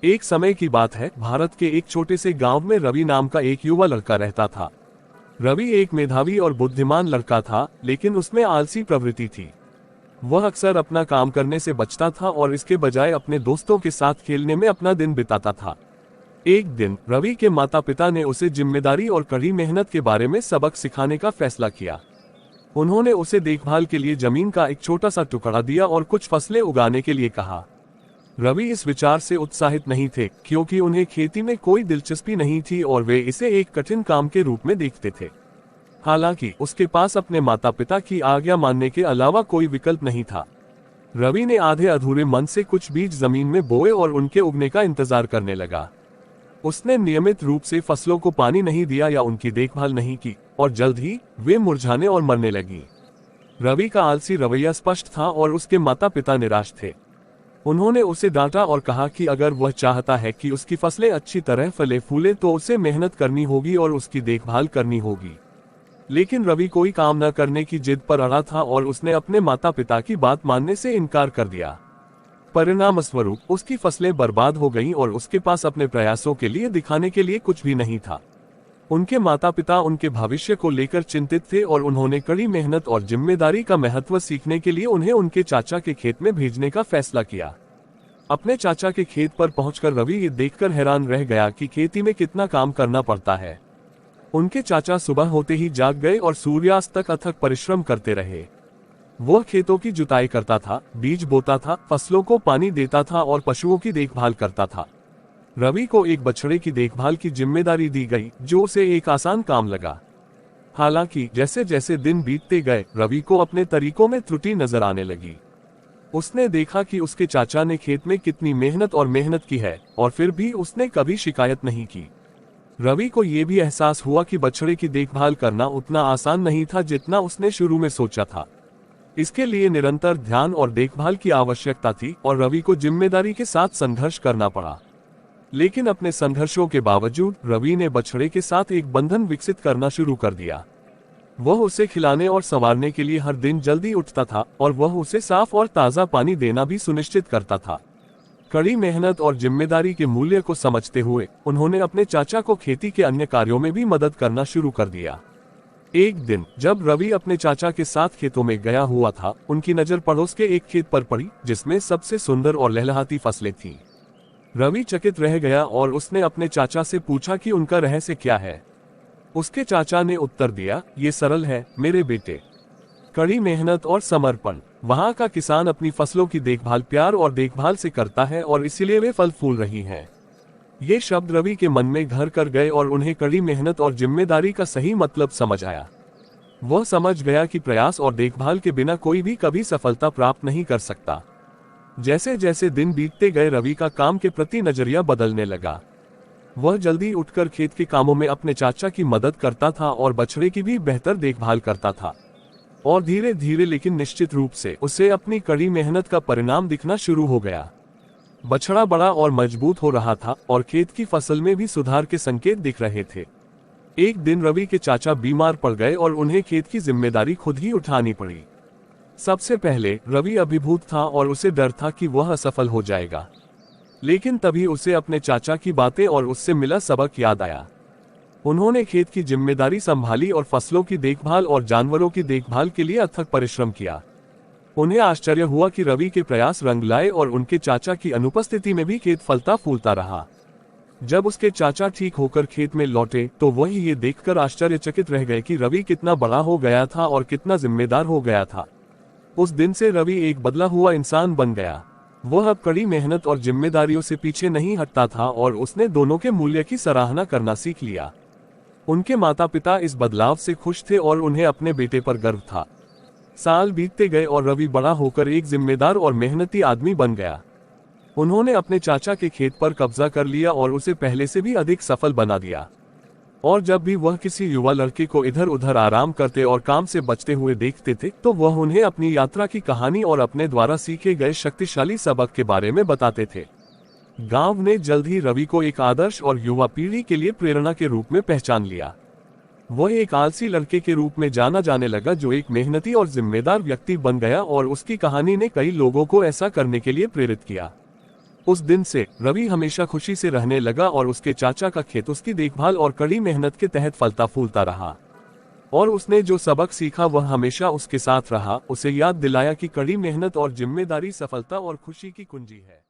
एक समय की बात है, भारत के एक छोटे से गांव में रवि नाम का एक युवा लड़का रहता था। रवि एक मेधावी और बुद्धिमान लड़का था, लेकिन उसमें आलसी प्रवृत्ति थी। वह अक्सर अपना काम करने से बचता था और इसके बजाय अपने दोस्तों के साथ खेलने में अपना दिन बिताता था। एक दिन रवि के माता पिता ने उसे जिम्मेदारी और कड़ी मेहनत के बारे में सबक सिखाने का फैसला किया। उन्होंने उसे देखभाल के लिए जमीन का एक छोटा सा टुकड़ा दिया और कुछ फसलें उगाने के लिए कहा। रवि इस विचार से उत्साहित नहीं थे, क्योंकि उन्हें खेती में कोई दिलचस्पी नहीं थी और वे इसे एक कठिन काम के रूप में देखते थे। हालांकि उसके पास अपने माता पिता की आज्ञा मानने के अलावा कोई विकल्प नहीं था। रवि ने आधे अधूरे मन से कुछ बीज जमीन में बोए और उनके उगने का इंतजार करने लगा। उसने नियमित रूप से फसलों को पानी नहीं दिया या उनकी देखभाल नहीं की, और जल्द ही वे मुरझाने और मरने लगी। रवि का आलसी रवैया स्पष्ट था और उसके माता पिता निराश थे। उन्होंने उसे डांटा और कहा कि अगर वह चाहता है कि उसकी फसलें अच्छी तरह फले फूले तो उसे मेहनत करनी होगी और उसकी देखभाल करनी होगी। लेकिन रवि कोई काम न करने की जिद पर अड़ा था और उसने अपने माता पिता की बात मानने से इनकार कर दिया। परिणामस्वरूप उसकी फसलें बर्बाद हो गईं और उसके पास अपने प्रयासों के लिए दिखाने के लिए कुछ भी नहीं था। उनके माता पिता उनके भविष्य को लेकर चिंतित थे और उन्होंने कड़ी मेहनत और जिम्मेदारी का महत्व सीखने के लिए उन्हें उनके चाचा के खेत में भेजने का फैसला किया। अपने चाचा के खेत पर पहुंचकर रवि ये देखकर हैरान रह गया कि खेती में कितना काम करना पड़ता है। उनके चाचा सुबह होते ही जाग गए और सूर्यास्त तक अथक परिश्रम करते रहे। वह खेतों की जुताई करता था, बीज बोता था, फसलों को पानी देता था और पशुओं की देखभाल करता था। रवि को एक बछड़े की देखभाल की जिम्मेदारी दी गई, जो उसे एक आसान काम लगा। हालांकि जैसे जैसे दिन बीतते गए, रवि को अपने तरीकों में त्रुटि नजर आने लगी। उसने देखा कि उसके चाचा ने खेत में कितनी मेहनत की है, और फिर भी उसने कभी शिकायत नहीं की। रवि को यह भी एहसास हुआ कि बछड़े की देखभाल करना उतना आसान नहीं था जितना उसने शुरू में सोचा था। इसके लिए निरंतर ध्यान और देखभाल की आवश्यकता थी और रवि को जिम्मेदारी के साथ संघर्ष करना पड़ा। लेकिन अपने संघर्षों के बावजूद रवि ने बछड़े के साथ एक बंधन विकसित करना शुरू कर दिया। वह उसे खिलाने और संवारने के लिए हर दिन जल्दी उठता था और वह उसे साफ और ताज़ा पानी देना भी सुनिश्चित करता था। कड़ी मेहनत और जिम्मेदारी के मूल्य को समझते हुए उन्होंने अपने चाचा को खेती के अन्य कार्यों में भी मदद करना शुरू कर दिया। एक दिन जब रवि अपने चाचा के साथ खेतों में गया हुआ था, उनकी नजर पड़ोस के एक खेत पर पड़ी जिसमें सबसे सुंदर और लहलहाती फसलें थीं। रवि चकित रह गया और उसने अपने चाचा से पूछा कि उनका रहस्य क्या है। उसके चाचा ने उत्तर दिया, ये सरल है मेरे बेटे, कड़ी मेहनत और समर्पण। वहाँ का किसान अपनी फसलों की देखभाल प्यार और देखभाल से करता है और इसीलिए वे फल फूल रही हैं। ये शब्द रवि के मन में घर कर गए और उन्हें कड़ी मेहनत और जिम्मेदारी का सही मतलब समझ आया। वह समझ गया कि प्रयास और देखभाल के बिना कोई भी कभी सफलता प्राप्त नहीं कर सकता। जैसे जैसे दिन बीतते गए, रवि का काम के प्रति नजरिया बदलने लगा। वह जल्दी उठकर खेत के कामों में अपने चाचा की मदद करता था और बछड़े की भी बेहतर देखभाल करता था। और धीरे धीरे लेकिन निश्चित रूप से उसे अपनी कड़ी मेहनत का परिणाम दिखना शुरू हो गया। बछड़ा बड़ा और मजबूत हो रहा था और खेत की फसल में भी सुधार के संकेत दिख रहे थे। एक दिन रवि के चाचा बीमार पड़ गए और उन्हें खेत की जिम्मेदारी खुद ही उठानी पड़ी। सबसे पहले रवि अभिभूत था और उसे डर था कि वह असफल हो जाएगा। लेकिन तभी उसे अपने चाचा की बातें और उससे मिला सबक याद आया। उन्होंने खेत की जिम्मेदारी संभाली और फसलों की देखभाल और जानवरों की देखभाल के लिए अथक परिश्रम किया। उन्हें आश्चर्य हुआ कि रवि के प्रयास रंग लाए और उनके चाचा की अनुपस्थिति में भी खेत फलता फूलता रहा। जब उसके चाचा ठीक होकर खेत में लौटे तो वह ये देखकर आश्चर्यचकित रह गए कि रवि कितना बड़ा हो गया था और कितना जिम्मेदार हो गया था। उस दिन से रवि एक बदला हुआ इंसान बन गया। वह अब कड़ी मेहनत और जिम्मेदारियों से पीछे नहीं हटता था और उसने दोनों के मूल्य की सराहना करना सीख लिया। उनके माता पिता इस बदलाव से खुश थे और उन्हें अपने बेटे पर गर्व था। साल बीतते गए और रवि बड़ा होकर एक जिम्मेदार और मेहनती आदमी बन गया। उन्होंने अपने चाचा के खेत पर कब्जा कर लिया और उसे पहले से भी अधिक सफल बना दिया। और जब भी वह किसी युवा लड़के को इधर उधर आराम करते और काम से बचते हुए देखते थे तो वह उन्हें अपनी यात्रा की कहानी और अपने द्वारा सीखे गए शक्तिशाली सबक के बारे में बताते थे। गांव ने जल्द ही रवि को एक आदर्श और युवा पीढ़ी के लिए प्रेरणा के रूप में पहचान लिया। वह एक आलसी लड़के के रूप में जाना जाने लगा जो एक मेहनती और जिम्मेदार व्यक्ति बन गया और उसकी कहानी ने कई लोगों को ऐसा करने के लिए प्रेरित किया। उस दिन से रवि हमेशा खुशी से रहने लगा और उसके चाचा का खेत उसकी देखभाल और कड़ी मेहनत के तहत फलता फूलता रहा। और उसने जो सबक सीखा वह हमेशा उसके साथ रहा, उसे याद दिलाया कि कड़ी मेहनत और जिम्मेदारी सफलता और खुशी की कुंजी है।